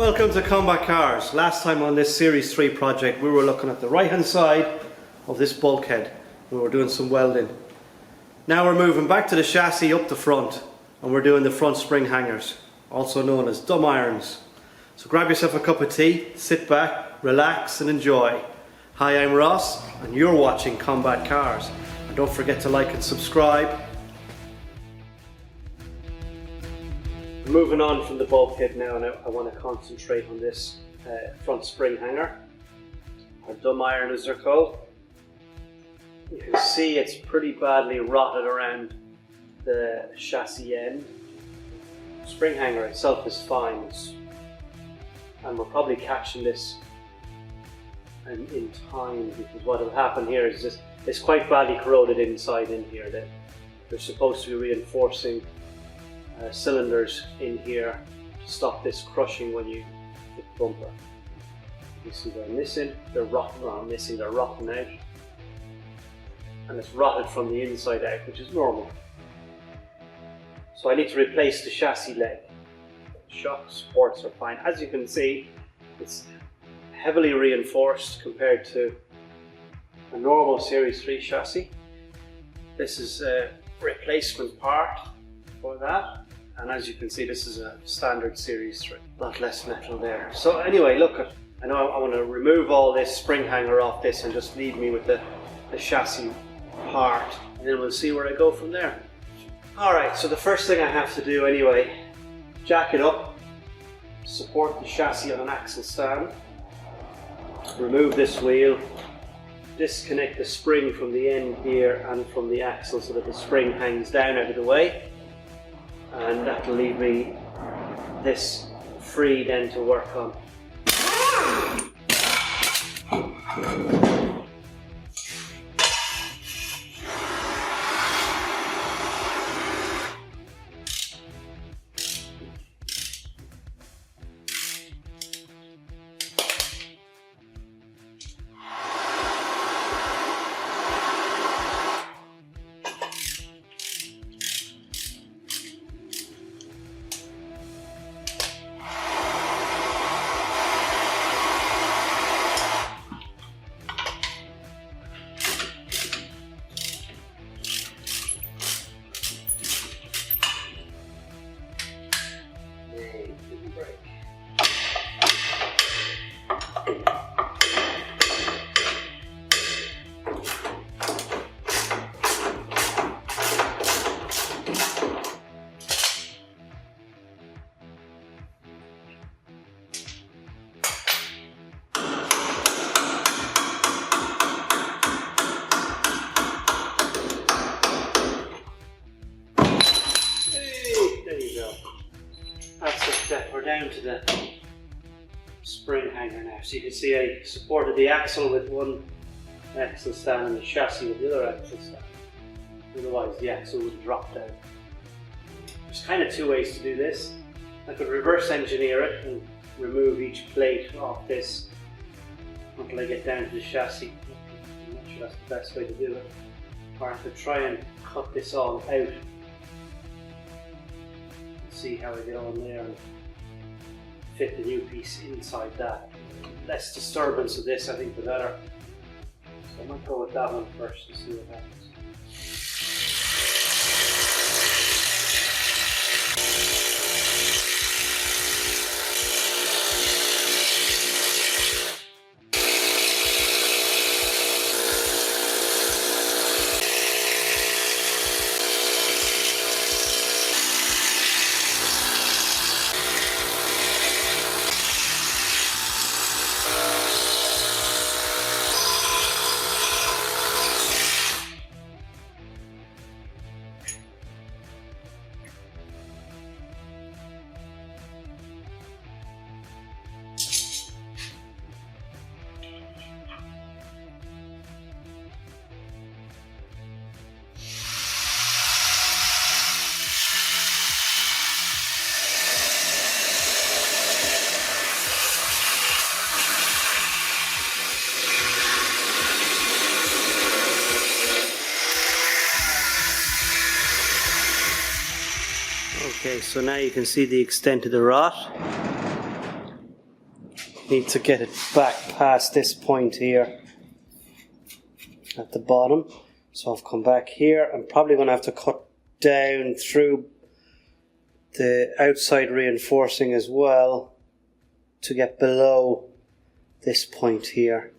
Welcome to Combatcars. Last time on this Series 3 project we were looking at the right hand side of this bulkhead. We were doing some welding. Now we're moving back to the chassis up the front and we're doing the front spring hangers, also known as dumb irons. So grab yourself a cup of tea, sit back, relax and enjoy. Hi, I'm Ross and you're watching Combatcars. And don't forget to like and subscribe. Moving on from the bulkhead now, and I want to concentrate on this front spring hanger, or dumb iron as they're called. You can see it's pretty badly rotted around the chassis end. The spring hanger itself is fine, and we're probably catching this in time, because what will happen here is this, it's quite badly corroded inside in here. That they're supposed to be reinforcing cylinders in here to stop this crushing when you hit the bumper. You see they're missing, they're rotten, well, missing, they're rotten out, and it's rotted from the inside out, which is normal. So I need to replace the chassis leg. Shock supports are fine. As you can see, it's heavily reinforced compared to a normal Series 3 chassis. This is a replacement part for that. And as you can see, this is a standard Series 3. A lot less metal there. So anyway, look, I know I want to remove all this spring hanger off this and just leave me with the chassis part. And then we'll see where I go from there. Alright, so the first thing I have to do anyway, jack it up, support the chassis on an axle stand, remove this wheel, disconnect the spring from the end here and from the axle so that the spring hangs down out of the way. And that will leave me this free then to work on. We're down to the spring hanger now. So you can see I supported the axle with one axle stand and the chassis with the other axle stand. Otherwise the axle would drop down. There's kind of two ways to do this. I could reverse engineer it and remove each plate off this until I get down to the chassis. I'm not sure that's the best way to do it. Or I could try and cut this all out. See how I get on there and fit the new piece inside that. Less disturbance of this, I think, the better. So I might go with that one first and see what happens. Okay, so now you can see the extent of the rot. need to get it back past this point here at the bottom. So I've come back here. I'm probably going to have to cut down through the outside reinforcing as well to get below this point here.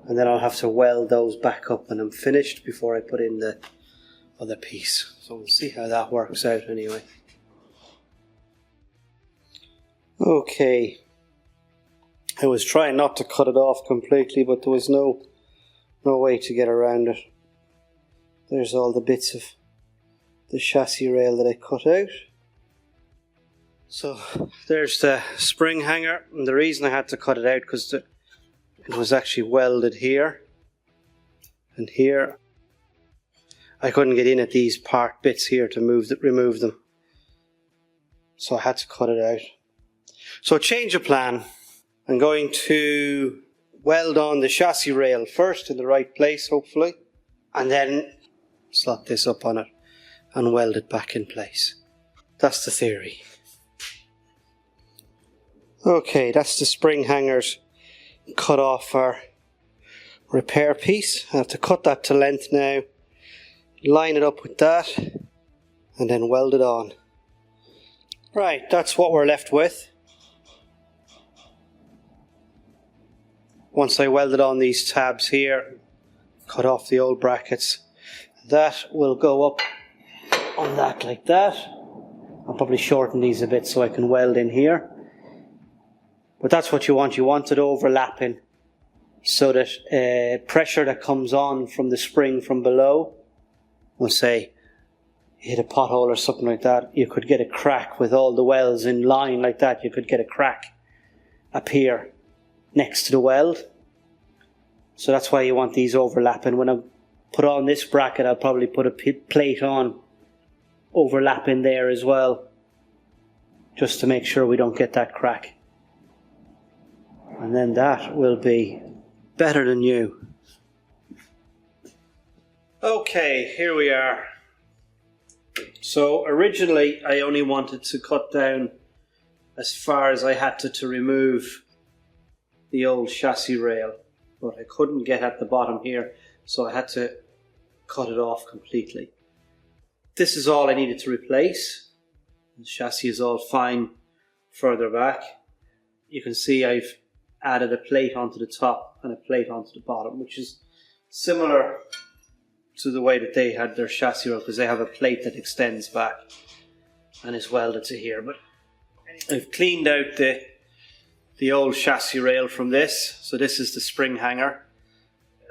And then I'll have to weld those back up when I'm finished before I put in the other piece. So we'll see how that works out anyway. Okay. I was trying not to cut it off completely, but there was no way to get around it. There's all the bits of the chassis rail that I cut out. So there's the spring hanger, and the reason I had to cut it out because it was actually welded here and here. I couldn't get in at these part bits here to remove them, so I had to cut it out. So change of plan. I'm going to weld on the chassis rail first in the right place, hopefully, and then slot this up on it and weld it back in place. That's the theory. Okay, that's the spring hangers cut off our repair piece. I have to cut that to length now, line it up with that, and then weld it on. Right, that's what we're left with. Once I welded on these tabs here, cut off the old brackets, that will go up on that like that. I'll probably shorten these a bit so I can weld in here. But that's what you want. You want it overlapping so that pressure that comes on from the spring from below, let's say you hit a pothole or something like that, you could get a crack with all the welds in line like that. You could get a crack appear next to the weld. So that's why you want these overlapping. When I put on this bracket, I'll probably put a plate on overlapping there as well, just to make sure we don't get that crack. And then that will be better than new. Okay, here we are. So originally I only wanted to cut down as far as I had to remove the old chassis rail, but I couldn't get at the bottom here, so I had to cut it off completely. This is all I needed to replace. The chassis is all fine further back. You can see I've added a plate onto the top and a plate onto the bottom, which is similar to the way that they had their chassis rail, because they have a plate that extends back and is welded to here. But I've cleaned out the old chassis rail from this. So this is the spring hanger.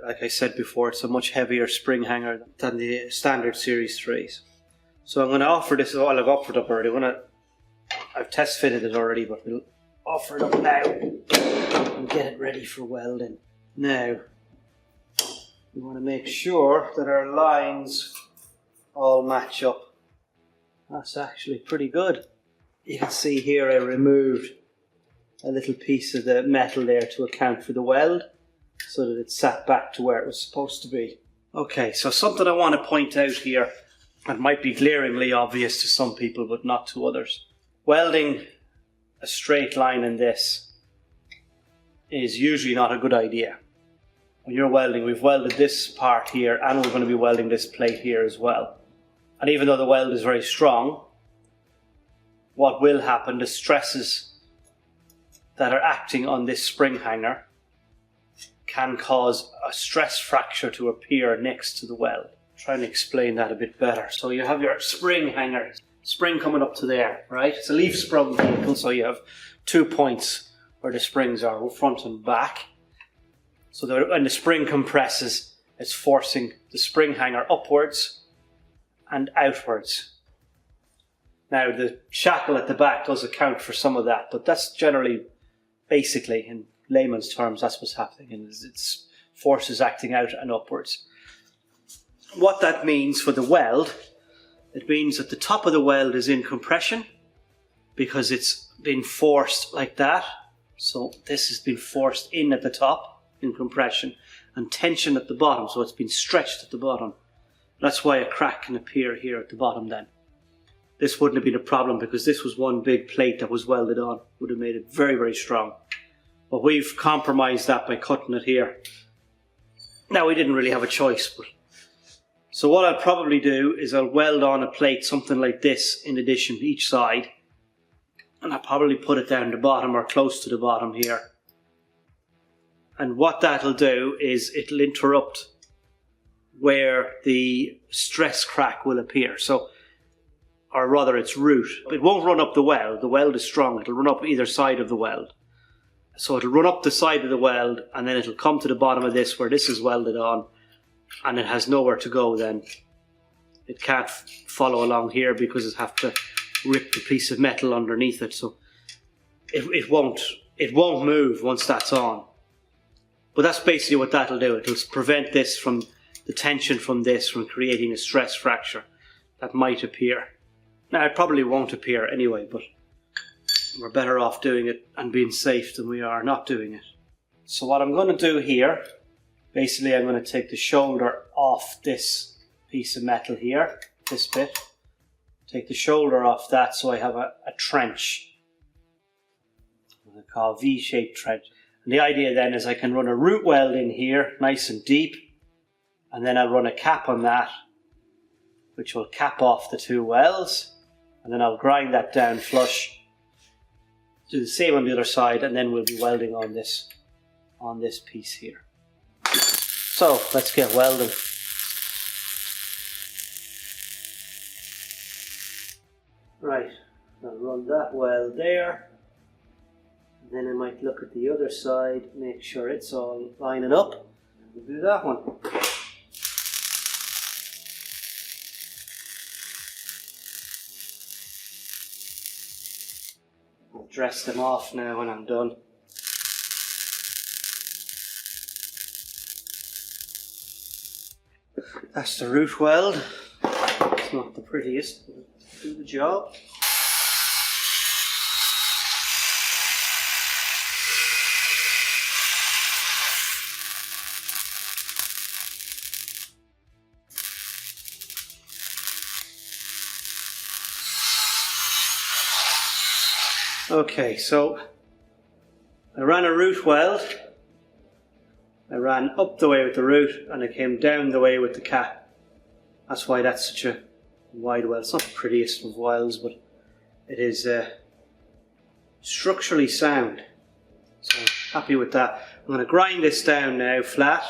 Like I said before, it's a much heavier spring hanger than the standard Series 3s. So I'm going to offer this, well, I've offered up already. I've test fitted it already, but we'll offer it up now and get it ready for welding. Now, we want to make sure that our lines all match up. That's actually pretty good. You can see here I removed a little piece of the metal there to account for the weld, so that it sat back to where it was supposed to be. Okay, so something I want to point out here, it might be glaringly obvious to some people but not to others. Welding a straight line in this is usually not a good idea. When you're welding, we've welded this part here and we're going to be welding this plate here as well. And even though the weld is very strong, what will happen, the stresses that are acting on this spring hanger can cause a stress fracture to appear next to the weld. Trying to explain that a bit better. So you have your spring hanger, spring coming up to there, right? It's a leaf sprung vehicle, so you have 2 points where the springs are, front and back. So that when the spring compresses, it's forcing the spring hanger upwards and outwards. Now the shackle at the back does account for some of that, but that's generally, basically, in layman's terms, that's what's happening, and it's forces acting out and upwards. What that means for the weld, it means that the top of the weld is in compression because it's been forced like that. So this has been forced in at the top in compression, and tension at the bottom, so it's been stretched at the bottom. That's why a crack can appear here at the bottom then. this wouldn't have been a problem because this was one big plate that was welded on. Would have made it very, very strong. But we've compromised that by cutting it here. Now, we didn't really have a choice. So what I'll probably do is I'll weld on a plate, something like this, in addition to each side. And I'll probably put it down the bottom or close to the bottom here. And what that'll do is it'll interrupt where the stress crack will appear. So, or rather its root. It won't run up the weld. The weld is strong. It'll run up either side of the weld. So it'll run up the side of the weld and then it'll come to the bottom of this where this is welded on and it has nowhere to go then. It can't follow along here because it'll have to rip the piece of metal underneath it. So it won't move once that's on. But that's basically what that'll do. It'll prevent this from, the tension from this from creating a stress fracture that might appear. Now it probably won't appear anyway, but we're better off doing it and being safe than we are not doing it. So what I'm going to do here, basically I'm going to take the shoulder off this piece of metal here, this bit. Take the shoulder off that so I have a trench. What I call V-shaped trench. And the idea then is I can run a root weld in here, nice and deep, and then I'll run a cap on that, which will cap off the two welds, and then I'll grind that down flush. Do the same on the other side, and then we'll be welding on this piece here. So let's get welding. Right, I'll run that weld there. And then I might look at the other side, make sure it's all lining up. We'll do that one. I'll dress them off now when I'm done. That's the root weld. It's not the prettiest, but it'll do the job. Okay, so I ran a root weld. I ran up the way with the root and I came down the way with the cap. That's why that's such a wide weld. It's not the prettiest of welds, but it is structurally sound. So I'm happy with that. I'm going to grind this down now flat,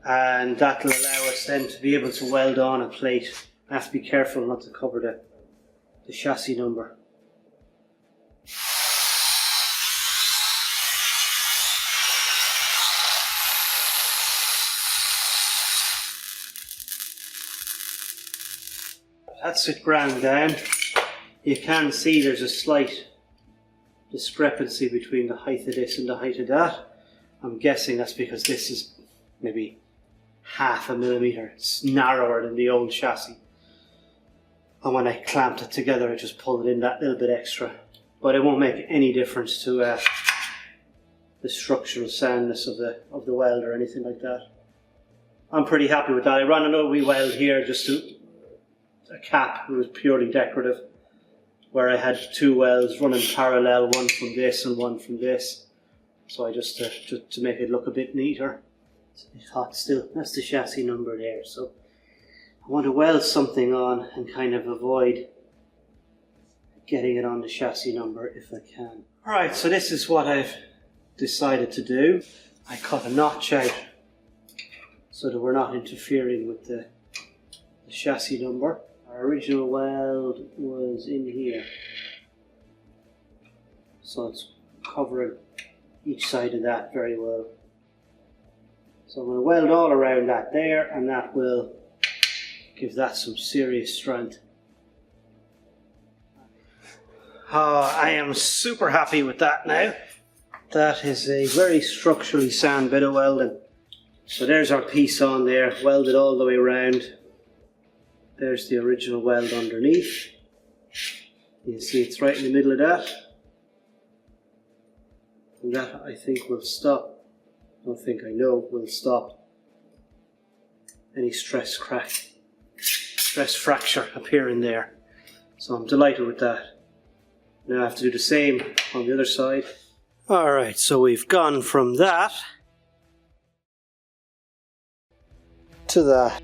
and that will allow us then to be able to weld on a plate. I have to be careful not to cover the chassis number. That's it ground down. You can see there's a slight discrepancy between the height of this and the height of that. I'm guessing that's because this is maybe 0.5 millimeter. It's narrower than the old chassis. And when I clamped it together, I just pulled it in that little bit extra. But it won't make any difference to the structural soundness of the weld or anything like that. I'm pretty happy with that. I ran another wee weld here just to a cap. It was purely decorative, where I had two welds running parallel, one from this and one from this. So I just to make it look a bit neater. It's hot still. That's the chassis number there. So I want to weld something on and kind of avoid getting it on the chassis number if I can. Alright, so this is what I've decided to do. I cut a notch out so that we're not interfering with the chassis number. Our original weld was in here, so it's covering each side of that very well. So I'm going to weld all around that there, and that will give that some serious strength. I am super happy with that now. That is a very structurally sound bit of welding. So there's our piece on there, welded all the way around. There's the original weld underneath. You can see it's right in the middle of that. And that, I think, will stop. I don't think, I know, will stop any stress fracture appearing there. So I'm delighted with that. Now I have to do the same on the other side. Alright, so we've gone from that to that.